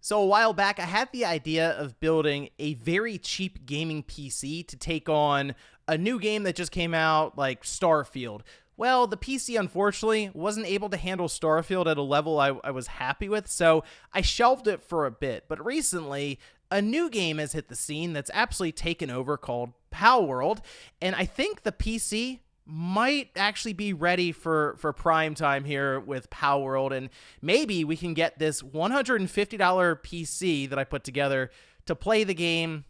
So a while back, I had the idea of building a very cheap gaming PC to take on a new game that just came out, like Starfield. Well, the PC, unfortunately, wasn't able to handle Starfield at a level I was happy with, so I shelved it for a bit. But recently, a new game has hit the scene that's absolutely taken over called Palworld, and I think the PC might actually be ready for prime time here with Palworld, and maybe we can get this $150 PC that I put together to play the game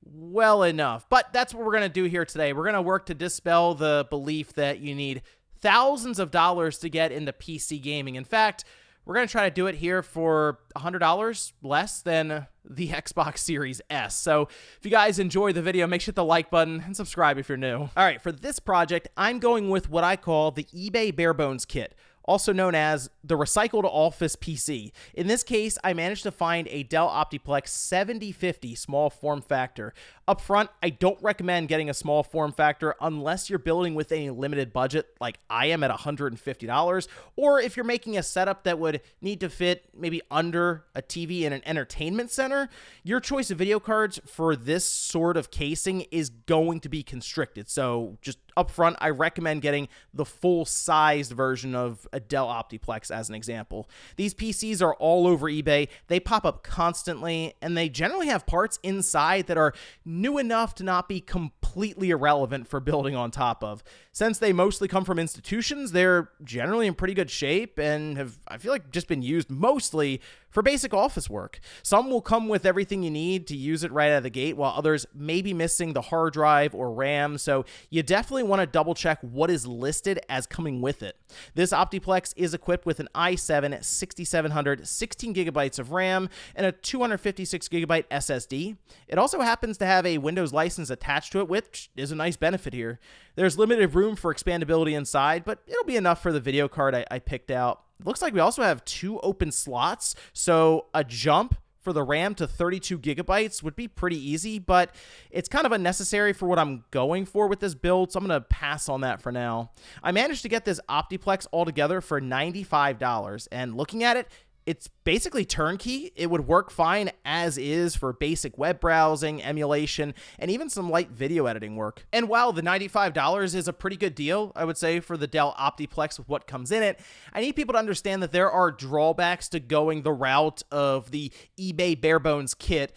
well enough. But that's what we're going to do here today. We're going to work to dispel the belief that you need thousands of dollars to get into PC gaming. In fact, we're going to try to do it here for $100 less than the Xbox Series S. So if you guys enjoy the video, make sure to hit the like button and subscribe if you're new. All right, for this project, I'm going with what I call the eBay Barebones kit, also known as the Recycled Office PC. In this case, I managed to find a Dell Optiplex 7050 small form factor. Up front, I don't recommend getting a small form factor unless you're building with a limited budget like I am at $150, or if you're making a setup that would need to fit maybe under a TV in an entertainment center. Your choice of video cards for this sort of casing is going to be constricted. So just up front, I recommend getting the full-sized version of a Dell Optiplex as an example. These PCs are all over eBay. They pop up constantly, and they generally have parts inside that are new enough to not be completely irrelevant for building on top of. Since they mostly come from institutions, they're generally in pretty good shape and have, I feel like, just been used mostly for basic office work. Some will come with everything you need to use it right out of the gate, while others may be missing the hard drive or RAM, so you definitely want to double check what is listed as coming with it. This Optiplex is equipped with an i7 6700 16 gigabytes of RAM and a 256 gigabyte SSD. It also happens to have a Windows license attached to it, which is a nice benefit here. There's limited room for expandability inside, but it'll be enough for the video card I picked out. It looks like we also have 2 open slots, so a jump for the RAM to 32 gigabytes would be pretty easy, but it's kind of unnecessary for what I'm going for with this build, so I'm going to pass on that for now. I managed to get this Optiplex altogether for $95, and looking at it, it's basically turnkey. It would work fine as is for basic web browsing, emulation, and even some light video editing work. And while the $95 is a pretty good deal, I would say, for the Dell Optiplex with what comes in it, I need people to understand that there are drawbacks to going the route of the eBay Barebones kit,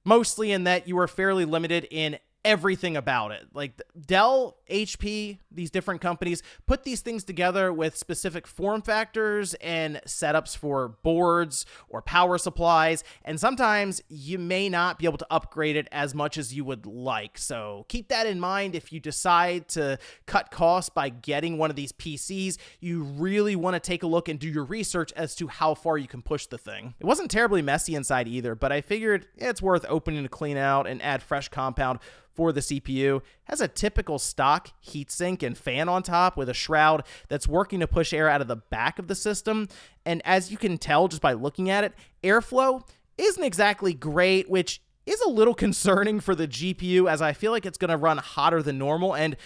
mostly in that you are fairly limited in everything about it. Like Dell, HP, these different companies put these things together with specific form factors and setups for boards or power supplies, and sometimes you may not be able to upgrade it as much as you would like. So keep that in mind if you decide to cut costs by getting one of these PCs. You really want to take a look and do your research as to how far you can push the thing. It wasn't terribly messy inside either, but I figured it's worth opening to clean out and add fresh compound for the CPU. It has a typical stock heatsink and fan on top with a shroud that's working to push air out of the back of the system. And as you can tell just by looking at it, airflow isn't exactly great, which is a little concerning for the GPU, as I feel like it's going to run hotter than normal. And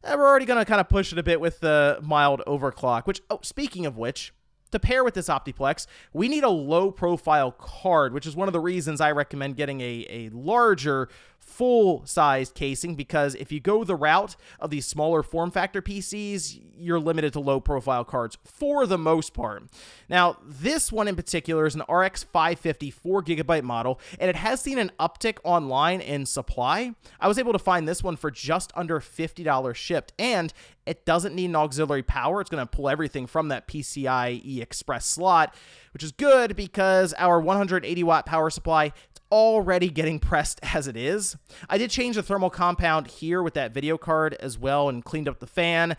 we're already going to kind of push it a bit with the mild overclock, which, oh, speaking of which, to pair with this Optiplex, we need a low-profile card, which is one of the reasons I recommend getting a larger, full-sized casing, because if you go the route of these smaller form factor PCs, you're limited to low-profile cards for the most part. Now, this one in particular is an RX 550 4GB model, and it has seen an uptick online in supply. I was able to find this one for just under $50 shipped, and it doesn't need an auxiliary power. It's going to pull everything from that PCIe Express slot, which is good because our 180 watt power supply is already getting pressed as it is. I did change the thermal compound here with that video card as well and cleaned up the fan.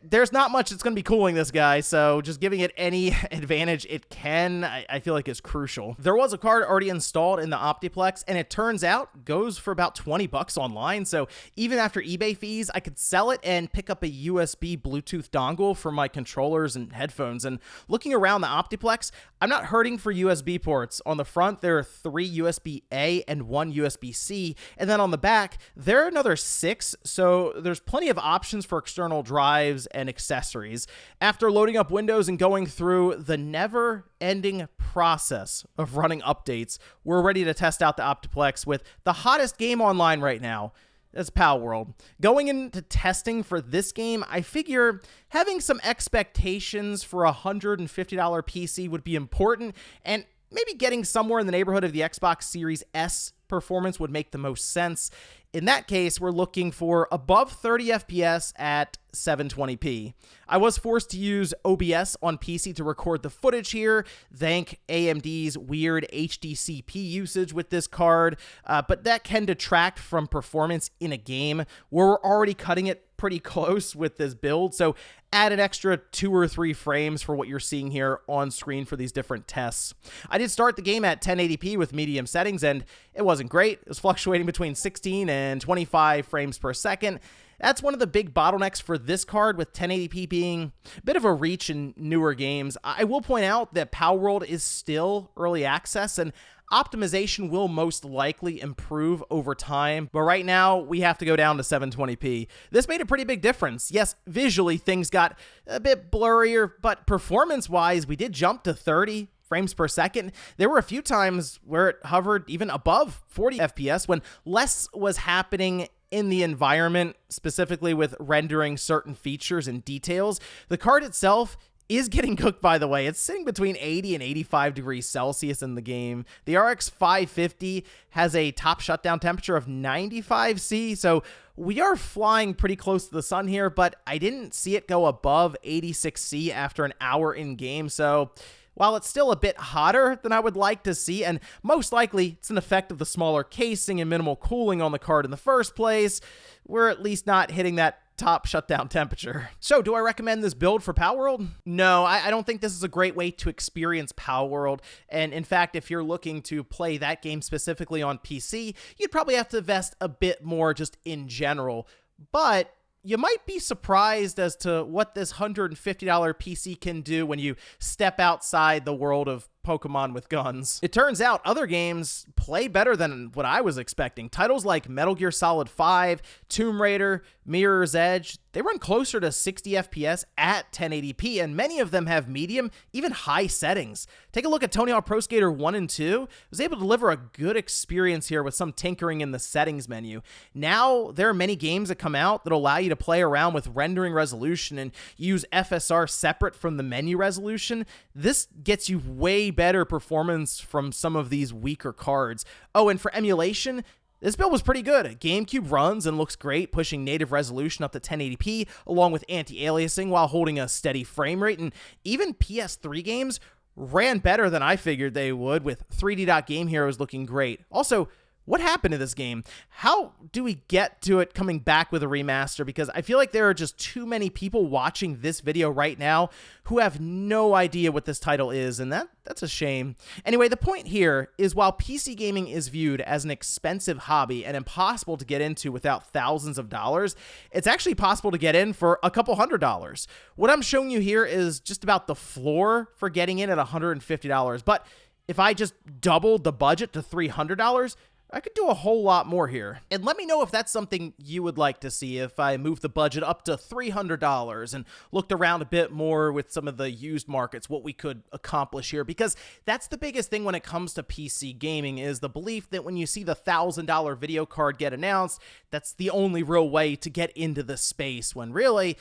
There's not much that's going to be cooling this guy, so just giving it any advantage it can, I feel like is crucial. There was a card already installed in the Optiplex, and it turns out goes for about 20 bucks online, so even after eBay fees, I could sell it and pick up a USB Bluetooth dongle for my controllers and headphones. And looking around the Optiplex, I'm not hurting for USB ports. On the front, there are 3 USB-A and 1 USB-C, and then on the back, there are another 6, so there's plenty of options for external drives drives and accessories. After loading up Windows and going through the never-ending process of running updates, we're ready to test out the Optiplex with the hottest game online right now. That's Palworld. Going into testing for this game, I figure having some expectations for a $150 PC would be important, and maybe getting somewhere in the neighborhood of the Xbox Series S performance would make the most sense. In that case, we're looking for above 30 FPS at 720p. I was forced to use OBS on PC to record the footage here. Thank AMD's weird HDCP usage with this card, but that can detract from performance in a game where we're already cutting it pretty close with this build, so add an extra 2 or 3 frames for what you're seeing here on screen for these different tests. I did start the game at 1080p with medium settings, and it wasn't great. It was fluctuating between 16 and 25 frames per second. That's one of the big bottlenecks for this card, with 1080p being a bit of a reach in newer games. I will point out that Palworld is still early access, and optimization will most likely improve over time, but right now we have to go down to 720p. This made a pretty big difference. Yes, visually things got a bit blurrier, but performance-wise, we did jump to 30 frames per second. There were a few times where it hovered even above 40 FPS when less was happening in the environment, specifically with rendering certain features and details. The card itself is getting cooked, by the way. It's sitting between 80 and 85 degrees Celsius in the game. The RX 550 has a top shutdown temperature of 95°C, so we are flying pretty close to the sun here, but I didn't see it go above 86°C after an hour in game, so while it's still a bit hotter than I would like to see, and most likely it's an effect of the smaller casing and minimal cooling on the card in the first place, we're at least not hitting that top shutdown temperature. So do I recommend this build for Palworld? No, I don't think this is a great way to experience Palworld. And in fact, if you're looking to play that game specifically on PC, you'd probably have to invest a bit more just in general. But you might be surprised as to what this $150 PC can do when you step outside the world of Pokemon with guns. It turns out other games play better than what I was expecting. Titles like Metal Gear Solid 5, Tomb Raider, Mirror's Edge, they run closer to 60 FPS at 1080p, and many of them have medium, even high settings. Take a look at Tony Hawk Pro Skater 1 and 2. I was able to deliver a good experience here with some tinkering in the settings menu. Now, there are many games that come out that allow you to play around with rendering resolution and use FSR separate from the menu resolution. This gets you way better performance from some of these weaker cards. Oh, and for emulation, this build was pretty good. GameCube runs and looks great, pushing native resolution up to 1080p, along with anti-aliasing while holding a steady frame rate, and even PS3 games ran better than I figured they would, with 3D Game Heroes looking great. Also, what happened to this game? How do we get to it coming back with a remaster? Because I feel like there are just too many people watching this video right now who have no idea what this title is, and that's a shame. Anyway, the point here is while PC gaming is viewed as an expensive hobby and impossible to get into without thousands of dollars, it's actually possible to get in for a couple $100s. What I'm showing you here is just about the floor for getting in at $150, but if I just doubled the budget to $300, I could do a whole lot more here. And let me know if that's something you would like to see, if I moved the budget up to $300 and looked around a bit more with some of the used markets, what we could accomplish here. Because that's the biggest thing when it comes to PC gaming, is the belief that when you see the $1,000 video card get announced, that's the only real way to get into the space, when really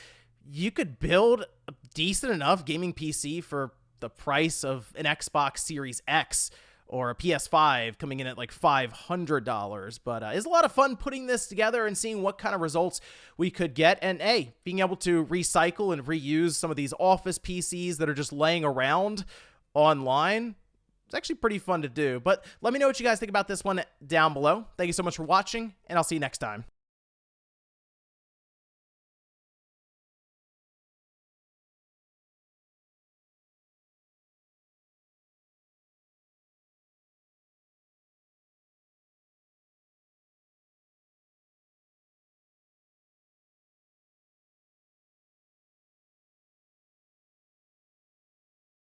you could build a decent enough gaming PC for the price of an Xbox Series X or a PS5 coming in at like $500. But it's a lot of fun putting this together and seeing what kind of results we could get. And hey, being able to recycle and reuse some of these office PCs that are just laying around online, it's actually pretty fun to do. But let me know what you guys think about this one down below. Thank you so much for watching, and I'll see you next time.